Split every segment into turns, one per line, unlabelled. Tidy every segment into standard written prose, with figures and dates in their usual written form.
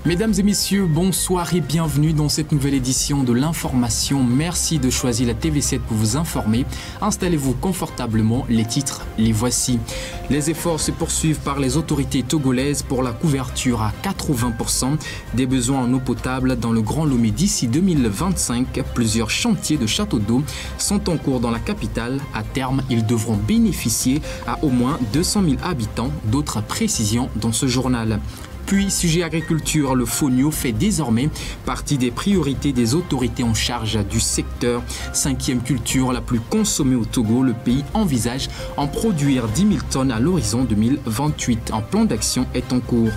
Mesdames et messieurs, bonsoir et bienvenue dans cette nouvelle édition de l'information. Merci de choisir la TV7 pour vous informer. Installez-vous confortablement, les titres, les voici. Les efforts se poursuivent par les autorités togolaises pour la couverture à 80% des besoins en eau potable dans le Grand Lomé d'ici 2025. Plusieurs chantiers de châteaux d'eau sont en cours dans la capitale. À terme, ils devront bénéficier à au moins 200 000 habitants. D'autres précisions dans ce journal. Puis, sujet agriculture, le fonio fait désormais partie des priorités des autorités en charge du secteur. 5e culture la plus consommée au Togo, le pays envisage en produire 10 000 tonnes à l'horizon 2028. Un plan d'action est en cours.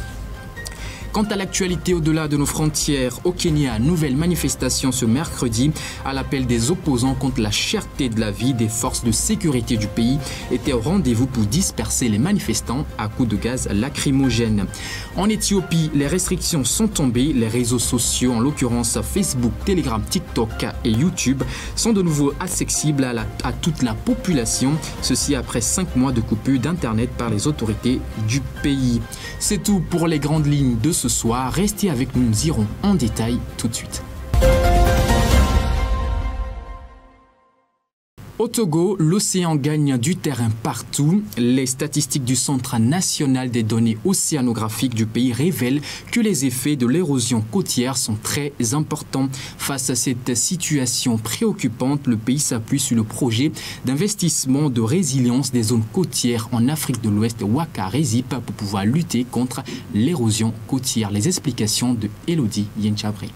Quant à l'actualité au-delà de nos frontières, au Kenya, nouvelle manifestation ce mercredi à l'appel des opposants contre la cherté de la vie. Des forces de sécurité du pays étaient au rendez-vous pour disperser les manifestants à coups de gaz lacrymogène. En Éthiopie, les restrictions sont tombées. Les réseaux sociaux, en l'occurrence Facebook, Telegram, TikTok et YouTube, sont de nouveau accessibles à toute la population. Ceci après 5 mois de coupure d'Internet par les autorités du pays. C'est tout pour les grandes lignes de ce soir. Restez avec nous, nous irons en détail tout de suite. Au Togo, l'océan gagne du terrain partout. Les statistiques du Centre national des données océanographiques du pays révèlent que les effets de l'érosion côtière sont très importants. Face à cette situation préoccupante, le pays s'appuie sur le projet d'investissement de résilience des zones côtières en Afrique de l'Ouest, Waka Resip, pour pouvoir lutter contre l'érosion côtière. Les explications de Elodie Yenchabré.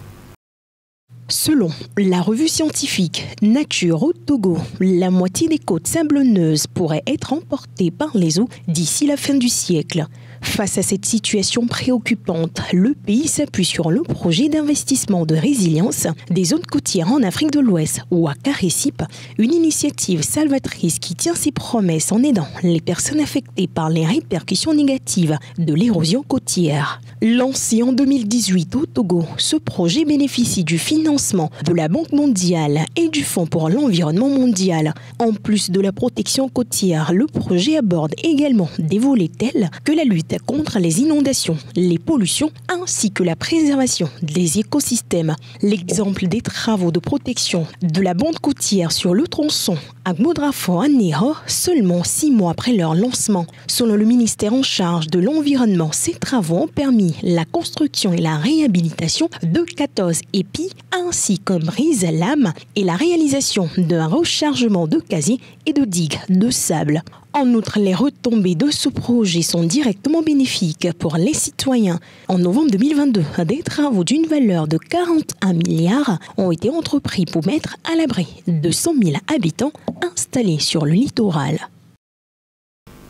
Selon la revue scientifique Nature au Togo, la moitié des côtes sablonneuses pourraient être emportées par les eaux d'ici la fin du siècle. Face à cette situation préoccupante, le pays s'appuie sur le projet d'investissement de résilience des zones côtières en Afrique de l'Ouest, Waka Resip, une initiative salvatrice qui tient ses promesses en aidant les personnes affectées par les répercussions négatives de l'érosion côtière. Lancé en 2018 au Togo, ce projet bénéficie du financement de la Banque mondiale et du Fonds pour l'environnement mondial. En plus de la protection côtière, le projet aborde également des volets tels que la lutte contre les inondations, les pollutions ainsi que la préservation des écosystèmes. L'exemple des travaux de protection de la bande côtière sur le tronçon Agbodrafo à Neho, seulement 6 mois après leur lancement. Selon le ministère en charge de l'environnement, ces travaux ont permis la construction et la réhabilitation de 14 épis ainsi qu'un brise-lames et la réalisation d'un rechargement de casiers et de digues de sable. En outre, les retombées de ce projet sont directement bénéfiques pour les citoyens. En novembre 2022, des travaux d'une valeur de 41 milliards ont été entrepris pour mettre à l'abri de 100 000 habitants installés sur le littoral.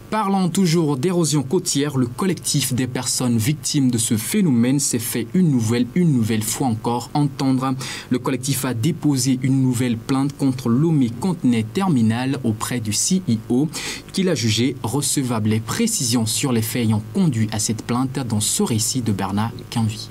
Parlant toujours d'érosion côtière, le collectif des personnes victimes de ce phénomène s'est fait une nouvelle fois encore entendre. Le collectif a déposé une nouvelle plainte contre Lomé Conteneur Terminal auprès du CEO qu'il a jugé recevable. Les précisions sur les faits ayant conduit à cette plainte dans ce récit de Bernard Quinvy.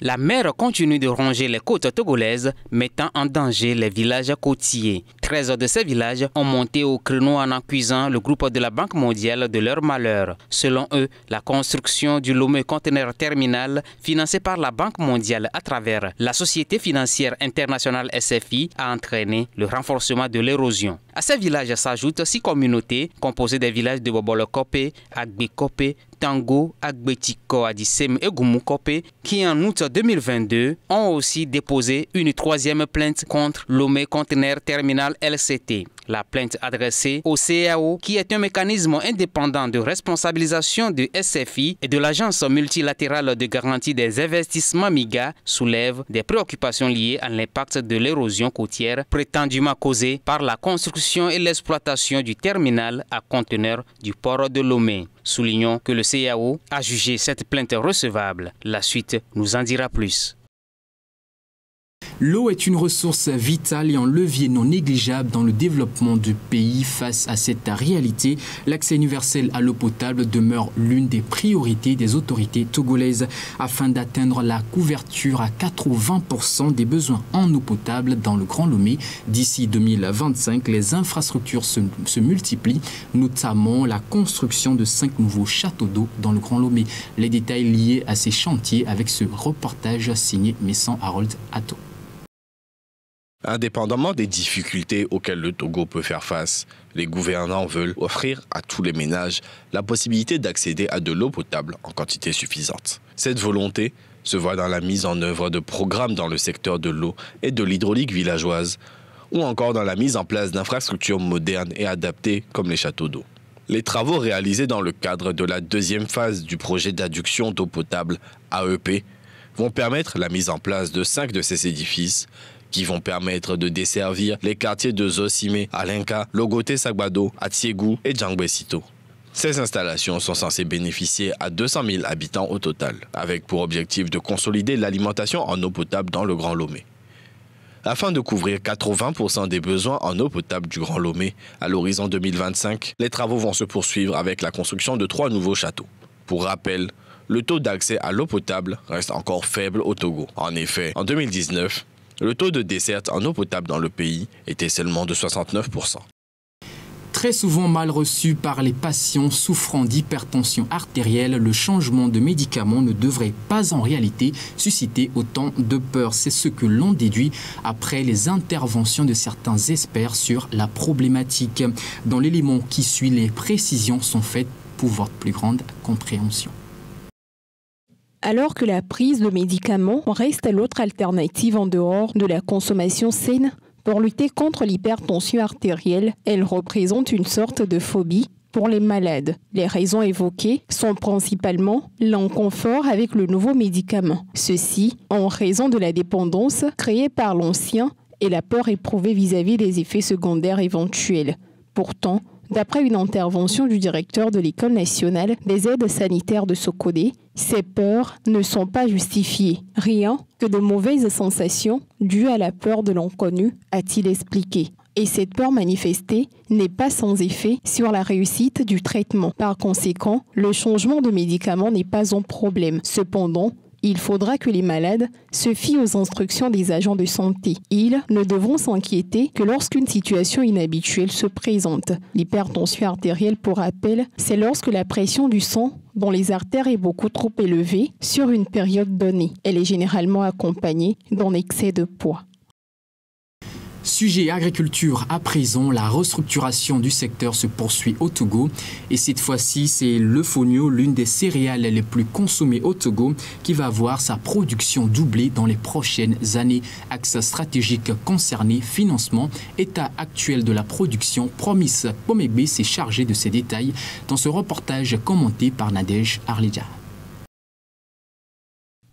La mer continue de ronger les côtes togolaises, mettant en danger les villages côtiers. 13 de ces villages ont monté au créneau en accusant le groupe de la Banque mondiale de leur malheur. Selon eux, la construction du Lomé Conteneur Terminal, financée par la Banque mondiale à travers la Société financière internationale SFI, a entraîné le renforcement de l'érosion. À ces villages s'ajoutent 6 communautés composées des villages de Bobolo-Kopé, Agbe-Kopé, Tango, Agbetiko, Adissem et Goumou-Kopé qui en août 2022 ont aussi déposé une 3e plainte contre Lomé Conteneur Terminal LCT. La plainte adressée au CAO, qui est un mécanisme indépendant de responsabilisation de SFI et de l'Agence multilatérale de garantie des investissements MIGA, soulève des préoccupations liées à l'impact de l'érosion côtière prétendument causée par la construction et l'exploitation du terminal à conteneurs du port de Lomé. Soulignons que le CAO a jugé cette plainte recevable. La suite nous en dira plus.
L'eau est une ressource vitale et un levier non négligeable dans le développement du pays. Face à cette réalité, l'accès universel à l'eau potable demeure l'une des priorités des autorités togolaises afin d'atteindre la couverture à 80% des besoins en eau potable dans le Grand Lomé. D'ici 2025, les infrastructures se multiplient, notamment la construction de 5 nouveaux châteaux d'eau dans le Grand Lomé. Les détails liés à ces chantiers avec ce reportage signé Messan Harold Atto.
Indépendamment des difficultés auxquelles le Togo peut faire face, les gouvernants veulent offrir à tous les ménages la possibilité d'accéder à de l'eau potable en quantité suffisante. Cette volonté se voit dans la mise en œuvre de programmes dans le secteur de l'eau et de l'hydraulique villageoise, ou encore dans la mise en place d'infrastructures modernes et adaptées comme les châteaux d'eau. Les travaux réalisés dans le cadre de la deuxième phase du projet d'adduction d'eau potable AEP vont permettre la mise en place de 5 de ces édifices qui vont permettre de desservir les quartiers de Zosime, Alenka, Logoté-Sagbado, Atiégou et Djangbesito. Ces installations sont censées bénéficier à 200 000 habitants au total, avec pour objectif de consolider l'alimentation en eau potable dans le Grand Lomé. Afin de couvrir 80% des besoins en eau potable du Grand Lomé à l'horizon 2025, les travaux vont se poursuivre avec la construction de 3 nouveaux châteaux. Pour rappel, le taux d'accès à l'eau potable reste encore faible au Togo. En effet, en 2019, le taux de desserte en eau potable dans le pays était seulement de 69%.
Très souvent mal reçu par les patients souffrant d'hypertension artérielle, le changement de médicament ne devrait pas en réalité susciter autant de peur. C'est ce que l'on déduit après les interventions de certains experts sur la problématique. Dans l'élément qui suit, les précisions sont faites pour votre plus grande compréhension.
Alors que la prise de médicaments reste l'autre alternative en dehors de la consommation saine, pour lutter contre l'hypertension artérielle, elle représente une sorte de phobie pour les malades. Les raisons évoquées sont principalement l'inconfort avec le nouveau médicament. Ceci en raison de la dépendance créée par l'ancien et la peur éprouvée vis-à-vis des effets secondaires éventuels. Pourtant, d'après une intervention du directeur de l'École nationale des aides sanitaires de Sokodé, ces peurs ne sont pas justifiées. Rien que de mauvaises sensations dues à la peur de l'inconnu, a-t-il expliqué. Et cette peur manifestée n'est pas sans effet sur la réussite du traitement. Par conséquent, le changement de médicament n'est pas un problème. Cependant, il faudra que les malades se fient aux instructions des agents de santé. Ils ne devront s'inquiéter que lorsqu'une situation inhabituelle se présente. L'hypertension artérielle, pour rappel, c'est lorsque la pression du sang dans les artères est beaucoup trop élevée sur une période donnée. Elle est généralement accompagnée d'un excès de poids.
Sujet agriculture à présent, la restructuration du secteur se poursuit au Togo et cette fois-ci c'est le fonio, l'une des céréales les plus consommées au Togo, qui va voir sa production doublée dans les prochaines années. Axe stratégique concerné, financement, état actuel de la production, Promise Pomegbe s'est chargé de ces détails dans ce reportage commenté par Nadège Arleja.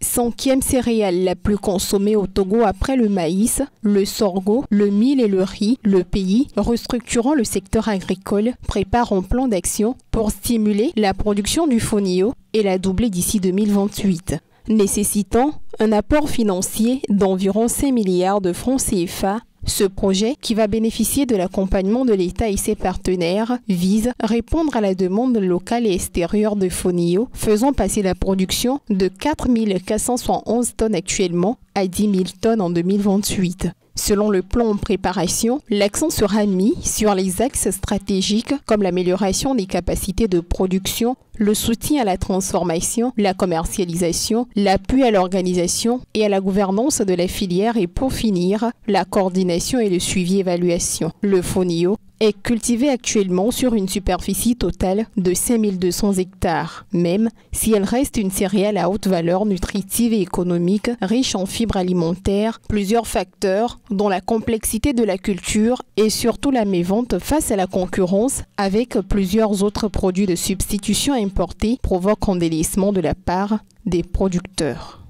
5e céréale la plus consommée au Togo après le maïs, le sorgho, le mil et le riz, le pays, restructurant le secteur agricole, prépare un plan d'action pour stimuler la production du fonio et la doubler d'ici 2028, nécessitant un apport financier d'environ 5 milliards de francs CFA. Ce projet, qui va bénéficier de l'accompagnement de l'État et ses partenaires, vise à répondre à la demande locale et extérieure de fonio, faisant passer la production de 4 471 tonnes actuellement à 10 000 tonnes en 2028. Selon le plan en préparation, l'accent sera mis sur les axes stratégiques comme l'amélioration des capacités de production, le soutien à la transformation, la commercialisation, l'appui à l'organisation et à la gouvernance de la filière et pour finir, la coordination et le suivi-évaluation. Le fonio est cultivée actuellement sur une superficie totale de 5200 hectares, même si elle reste une céréale à haute valeur nutritive et économique, riche en fibres alimentaires. Plusieurs facteurs, dont la complexité de la culture et surtout la mévente face à la concurrence avec plusieurs autres produits de substitution importés, provoquent un délaissement de la part des producteurs.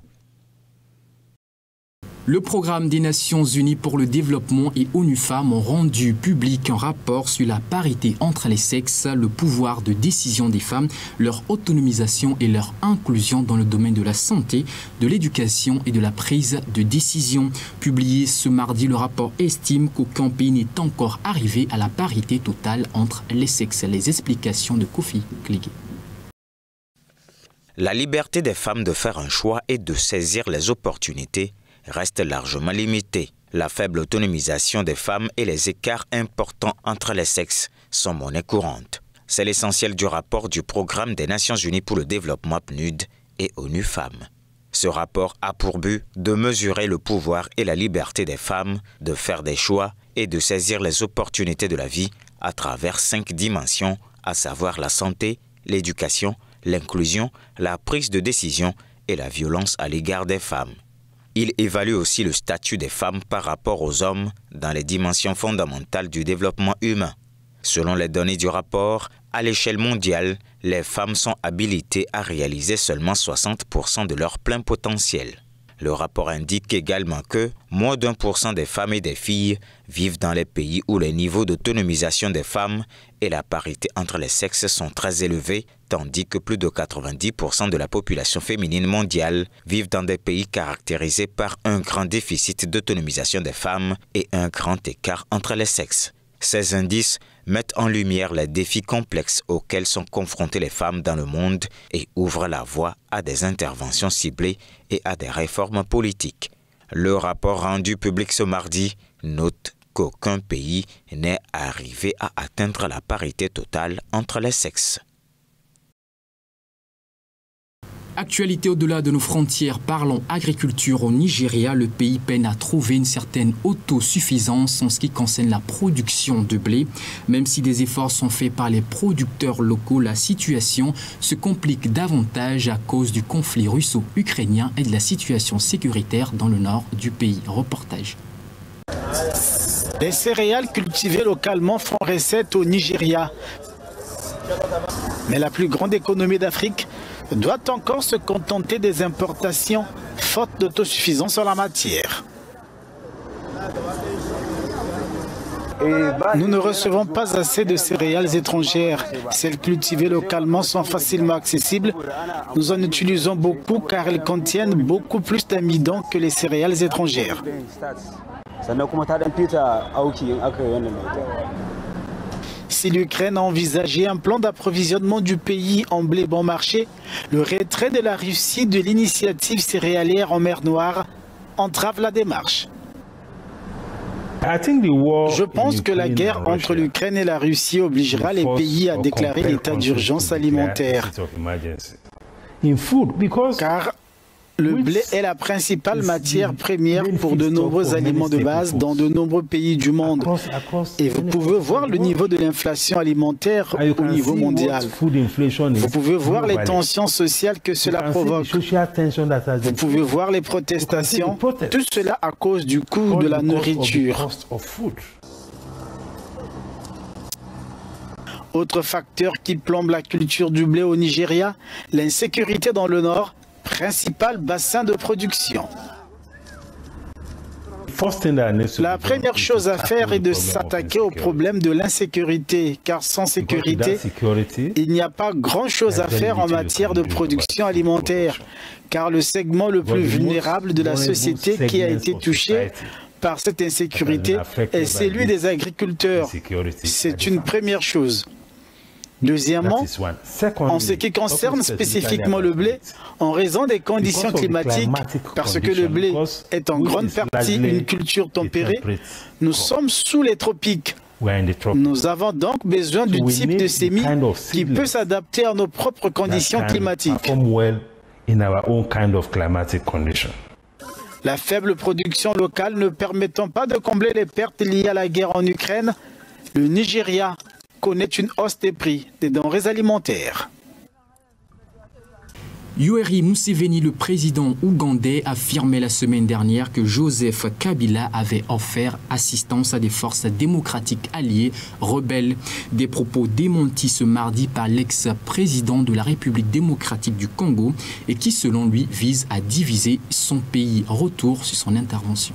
Le programme des Nations Unies pour le développement et ONU Femmes ont rendu public un rapport sur la parité entre les sexes, le pouvoir de décision des femmes, leur autonomisation et leur inclusion dans le domaine de la santé, de l'éducation et de la prise de décision. Publié ce mardi, le rapport estime qu'aucun pays n'est encore arrivé à la parité totale entre les sexes. Les explications de Kofi Kligué.
La liberté des femmes de faire un choix et de saisir les opportunités reste largement limitée. La faible autonomisation des femmes et les écarts importants entre les sexes sont monnaie courante. C'est l'essentiel du rapport du Programme des Nations Unies pour le développement PNUD et ONU Femmes. Ce rapport a pour but de mesurer le pouvoir et la liberté des femmes de faire des choix et de saisir les opportunités de la vie à travers 5 dimensions, à savoir la santé, l'éducation, l'inclusion, la prise de décision et la violence à l'égard des femmes. Il évalue aussi le statut des femmes par rapport aux hommes dans les dimensions fondamentales du développement humain. Selon les données du rapport, à l'échelle mondiale, les femmes sont habilitées à réaliser seulement 60% de leur plein potentiel. Le rapport indique également que moins d'1% des femmes et des filles vivent dans les pays où les niveaux d'autonomisation des femmes et la parité entre les sexes sont très élevés, tandis que plus de 90% de la population féminine mondiale vivent dans des pays caractérisés par un grand déficit d'autonomisation des femmes et un grand écart entre les sexes. Ces indices mettent en lumière les défis complexes auxquels sont confrontées les femmes dans le monde et ouvrent la voie à des interventions ciblées et à des réformes politiques. Le rapport rendu public ce mardi note qu'aucun pays n'est arrivé à atteindre la parité totale entre les sexes.
Actualité au-delà de nos frontières, parlons agriculture au Nigeria. Le pays peine à trouver une certaine autosuffisance en ce qui concerne la production de blé. Même si des efforts sont faits par les producteurs locaux, la situation se complique davantage à cause du conflit russo-ukrainien et de la situation sécuritaire dans le nord du pays. Reportage.
Les céréales cultivées localement font recette au Nigeria. Mais la plus grande économie d'Afrique doit encore se contenter des importations, faute d'autosuffisance en la matière. Nous ne recevons pas assez de céréales étrangères. Celles cultivées localement sont facilement accessibles. Nous en utilisons beaucoup car elles contiennent beaucoup plus d'amidon que les céréales étrangères. Si l'Ukraine a envisagé un plan d'approvisionnement du pays en blé bon marché, le retrait de la Russie de l'initiative céréalière en mer Noire entrave la démarche. Je pense que la guerre entre l'Ukraine et la Russie obligera les pays à déclarer l'état d'urgence alimentaire. Car le blé est la principale matière première pour de nombreux aliments de base dans de nombreux pays du monde. Et vous pouvez voir le niveau de l'inflation alimentaire au niveau mondial. Vous pouvez voir les tensions sociales que cela provoque. Vous pouvez voir les protestations. Tout cela à cause du coût de la nourriture. Autre facteur qui plombe la culture du blé au Nigeria, l'insécurité dans le nord, principal bassin de production. La première chose à faire est de s'attaquer au problème de l'insécurité, car sans sécurité, il n'y a pas grand-chose à faire en matière de production alimentaire, car le segment le plus vulnérable de la société qui a été touché par cette insécurité est celui des agriculteurs. C'est une première chose. Deuxièmement, en ce qui concerne spécifiquement le blé, en raison des conditions climatiques, parce que le blé est en grande partie une culture tempérée, nous sommes sous les tropiques. Nous avons donc besoin du type de semis qui peut s'adapter à nos propres conditions climatiques. La faible production locale ne permettant pas de combler les pertes liées à la guerre en Ukraine, le Nigeria connaît une hausse des prix des denrées alimentaires.
Yoweri Museveni, le président ougandais, affirmait la semaine dernière que Joseph Kabila avait offert assistance à des forces démocratiques alliées rebelles. Des propos démentis ce mardi par l'ex-président de la République démocratique du Congo et qui, selon lui, visent à diviser son pays. Retour sur son intervention.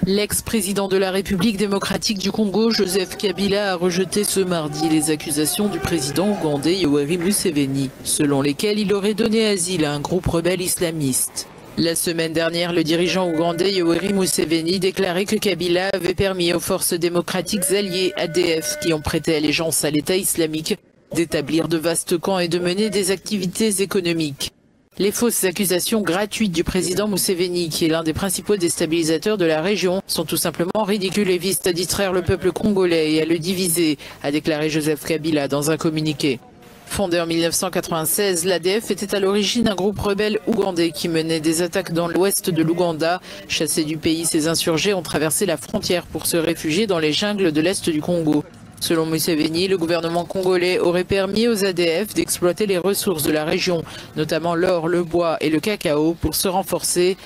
L'ex-président de la République démocratique du Congo, Joseph Kabila, a rejeté ce mardi les accusations du président ougandais Yoweri Museveni, selon lesquelles il aurait donné asile à un groupe rebelle islamiste. La semaine dernière, le dirigeant ougandais Yoweri Museveni déclarait que Kabila avait permis aux forces démocratiques alliées ADF, qui ont prêté allégeance à l'État islamique, d'établir de vastes camps et de mener des activités économiques. Les fausses accusations gratuites du président Museveni, qui est l'un des principaux déstabilisateurs de la région, sont tout simplement ridicules et visent à distraire le peuple congolais et à le diviser, a déclaré Joseph Kabila dans un communiqué. Fondé en 1996, l'ADF était à l'origine un groupe rebelle ougandais qui menait des attaques dans l'ouest de l'Ouganda. Chassés du pays, ces insurgés ont traversé la frontière pour se réfugier dans les jungles de l'est du Congo. Selon Museveni, le gouvernement congolais aurait permis aux ADF d'exploiter les ressources de la région, notamment l'or, le bois et le cacao, pour se renforcer.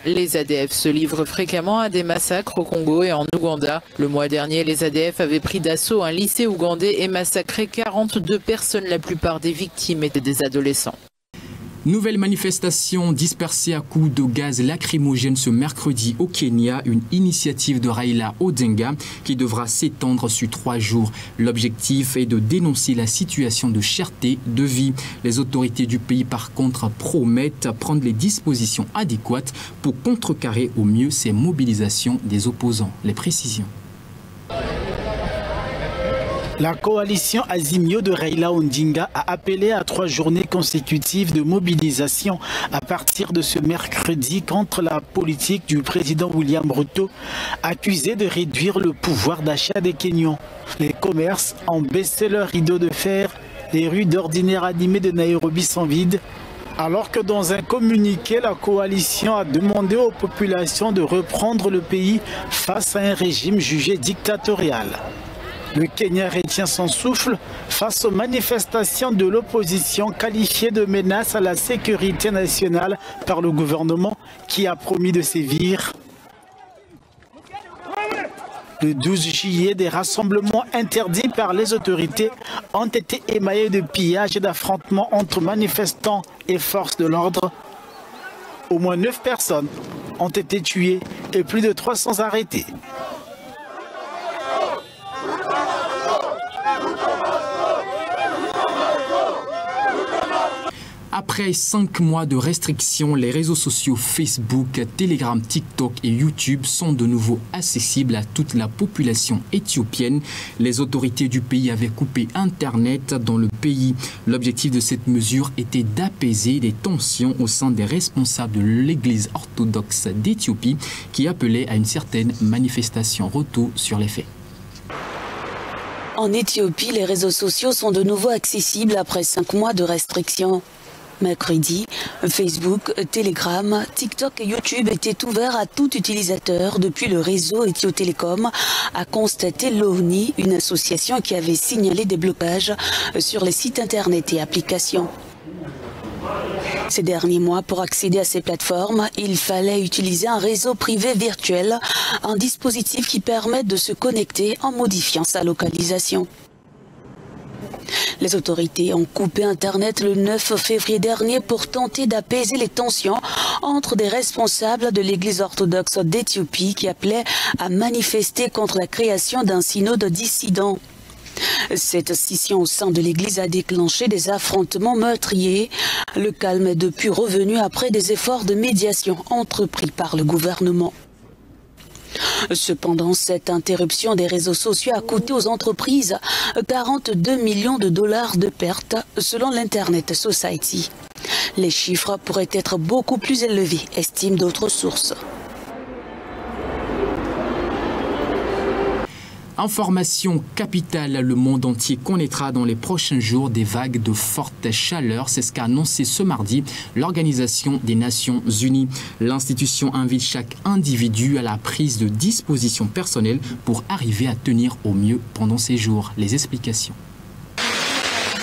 Les ADF se livrent fréquemment à des massacres au Congo et en Ouganda. Le mois dernier, les ADF avaient pris d'assaut un lycée ougandais et massacré 42 personnes. La plupart des victimes étaient des adolescents.
Nouvelle manifestation dispersée à coups de gaz lacrymogène ce mercredi au Kenya, une initiative de Raila Odinga qui devra s'étendre sur 3 jours. L'objectif est de dénoncer la situation de cherté de vie. Les autorités du pays, par contre, promettent prendre les dispositions adéquates pour contrecarrer au mieux ces mobilisations des opposants. Les précisions.
La coalition Azimio de Raila Odinga a appelé à 3 journées consécutives de mobilisation à partir de ce mercredi contre la politique du président William Ruto, accusé de réduire le pouvoir d'achat des Kenyans. Les commerces ont baissé leur rideau de fer, les rues d'ordinaire animées de Nairobi sont vides, alors que dans un communiqué, la coalition a demandé aux populations de reprendre le pays face à un régime jugé dictatorial. Le Kenya retient son souffle face aux manifestations de l'opposition qualifiées de menace à la sécurité nationale par le gouvernement qui a promis de sévir. Le 12 juillet, des rassemblements interdits par les autorités ont été émaillés de pillages et d'affrontements entre manifestants et forces de l'ordre. Au moins 9 personnes ont été tuées et plus de 300 arrêtés.
Après 5 mois de restrictions, les réseaux sociaux Facebook, Telegram, TikTok et YouTube sont de nouveau accessibles à toute la population éthiopienne. Les autorités du pays avaient coupé Internet dans le pays. L'objectif de cette mesure était d'apaiser les tensions au sein des responsables de l'Église orthodoxe d'Éthiopie qui appelaient à une certaine manifestation. Retour sur les faits.
En Éthiopie, les réseaux sociaux sont de nouveau accessibles après 5 mois de restrictions. Mercredi, Facebook, Telegram, TikTok et YouTube étaient ouverts à tout utilisateur depuis le réseau Ethio Telecom, a constaté l'ONI, une association qui avait signalé des blocages sur les sites internet et applications. Ces derniers mois, pour accéder à ces plateformes, il fallait utiliser un réseau privé virtuel, un dispositif qui permet de se connecter en modifiant sa localisation. Les autorités ont coupé Internet le 9 février dernier pour tenter d'apaiser les tensions entre des responsables de l'Église orthodoxe d'Éthiopie qui appelaient à manifester contre la création d'un synode dissident. Cette scission au sein de l'Église a déclenché des affrontements meurtriers. Le calme est depuis revenu après des efforts de médiation entrepris par le gouvernement. Cependant, cette interruption des réseaux sociaux a coûté aux entreprises 42 millions de dollars de pertes selon l'Internet Society. Les chiffres pourraient être beaucoup plus élevés, estiment d'autres sources.
Information capitale, le monde entier connaîtra dans les prochains jours des vagues de forte chaleur. C'est ce qu'a annoncé ce mardi l'Organisation des Nations Unies. L'institution invite chaque individu à la prise de dispositions personnelles pour arriver à tenir au mieux pendant ces jours. Les explications.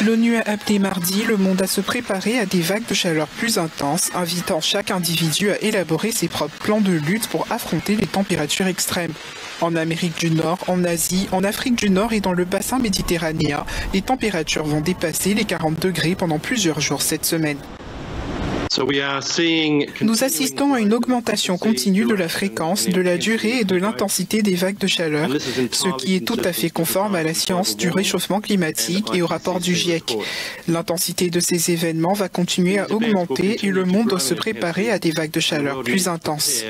L'ONU a appelé mardi le monde à se préparer à des vagues de chaleur plus intenses, invitant chaque individu à élaborer ses propres plans de lutte pour affronter les températures extrêmes. En Amérique du Nord, en Asie, en Afrique du Nord et dans le bassin méditerranéen, les températures vont dépasser les 40 degrés pendant plusieurs jours cette semaine. Nous assistons à une augmentation continue de la fréquence, de la durée et de l'intensité des vagues de chaleur, ce qui est tout à fait conforme à la science du réchauffement climatique et au rapport du GIEC. L'intensité de ces événements va continuer à augmenter et le monde doit se préparer à des vagues de chaleur plus intenses.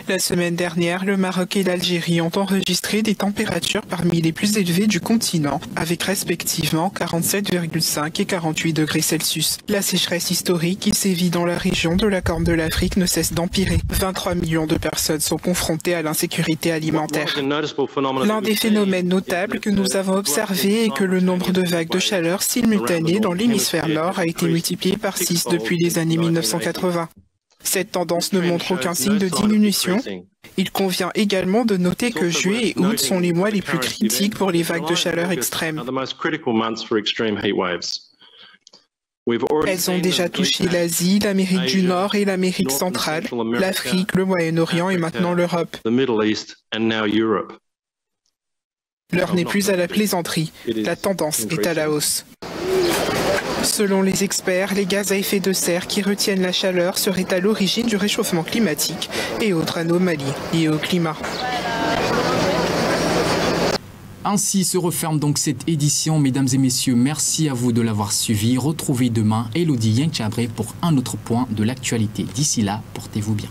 La semaine dernière, le Maroc et l'Algérie ont enregistré des températures parmi les plus élevées du continent, avec respectivement 47,5 et 48 degrés Celsius. La sécheresse historique qui sévit dans la région de la Corne de l'Afrique ne cesse d'empirer. 23 millions de personnes sont confrontées à l'insécurité alimentaire. L'un des phénomènes notables que nous avons observé est que le nombre de vagues de chaleur simultanées dans l'hémisphère nord a été multiplié par 6 depuis les années 1980. Cette tendance ne montre aucun signe de diminution. Il convient également de noter que juillet et août sont les mois les plus critiques pour les vagues de chaleur extrêmes. Elles ont déjà touché l'Asie, l'Amérique du Nord et l'Amérique centrale, l'Afrique, le Moyen-Orient et maintenant l'Europe. L'heure n'est plus à la plaisanterie, la tendance est à la hausse. Selon les experts, les gaz à effet de serre qui retiennent la chaleur seraient à l'origine du réchauffement climatique et autres anomalies liées au climat.
Ainsi se referme donc cette édition. Mesdames et messieurs, merci à vous de l'avoir suivi. Retrouvez demain Elodie Yenchabré pour un autre point de l'actualité. D'ici là, portez-vous bien.